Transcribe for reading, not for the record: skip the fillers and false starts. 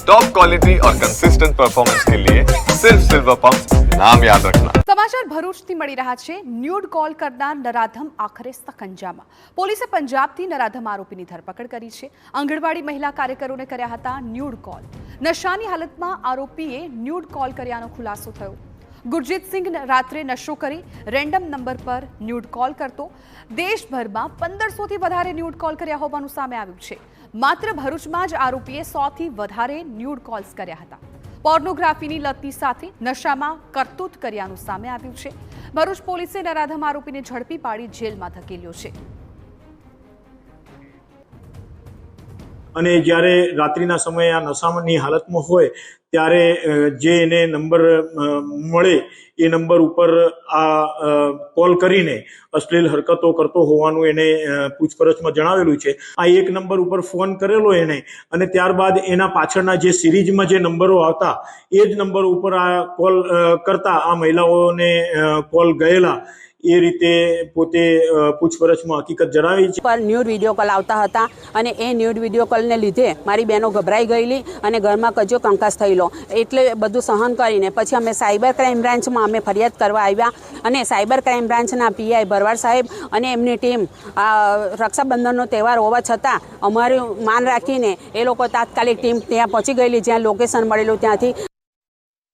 Top quality और consistent performance के लिए सिर्फ सिल्वर पंप नाम याद रखना। સમાચાર ભરૂચથી મળી રહ્યા છે। ન્યૂડ કોલ કરનાર નરાધમ આખરે સકંજામાં। પોલીસે પંજાબથી નરાધમ આરોપીની ધરપકડ કરી છે। આંગણવાડી મહિલા કાર્યકરોને કર્યા હતા ન્યૂડ કોલ। નશાની હાલતમાં આરોપીએ ન્યૂડ કોલ કર્યાનો ખુલાસો થયો। ગુરજીત સિંહ રાત્રે નશો કરી રેન્ડમ નંબર પર ન્યૂડ કોલ કરતો। દેશભરમાં 1500થી વધારે ન્યૂડ કોલ કર્યા હોવાનું સામે આવ્યું છે। માત્ર ભરૂચમાં જ આરોપીએ 100થી વધારે ન્યૂડ કોલ્સ કર્યા હતા। પોર્નોગ્રાફીની લતની સાથે નશામાં કરતૂત કર્યાનું સામે આવ્યું છે। ભરૂચ પોલીસે નરાધમ આરોપીને ઝડપી પાડી જેલમાં ધકેલ્યો છે। અને જ્યારે રાત્રિના સમયે આ નશાની હાલતમાં હોય ત્યારે જે એને નંબર મળે એ નંબર ઉપર આ કોલ કરીને અશ્લીલ હરકતો કરતો હોવાનું એને પૂછપરછમાં જણાવેલું છે। આ એક નંબર ઉપર ફોન કરેલો એને અને ત્યારબાદ એના પાછળના જે સિરીઝમાં જે નંબરો આવતા એ જ નંબર ઉપર આ કોલ કરતા આ મહિલાઓને કોલ ગયેલા એ રીતે પોતે પૂછપરછમાં હકીકત જણાવી છે। પર ન્યૂડ વિડીયો કોલ આવતા હતા અને એ ન્યૂડ વિડીયો કોલને લીધે મારી બહેનો ગભરાઈ ગયેલી અને ઘરમાં કજ્જો કંકાસ થયેલો। એટલે બધું સહન કરીને પછી અમે સાયબર ક્રાઇમ બ્રાન્ચમાં અમે ફરિયાદ કરવા આવ્યા અને સાયબર ક્રાઇમ બ્રાન્ચના પીઆઈ ભરવાડ સાહેબ અને એમની ટીમ રક્ષાબંધનનો તહેવાર હોવા છતાં અમારું માન રાખીને એ લોકો તાત્કાલિક ટીમ ત્યાં પહોંચી ગયેલી જ્યાં લોકેશન મળેલું ત્યાંથી।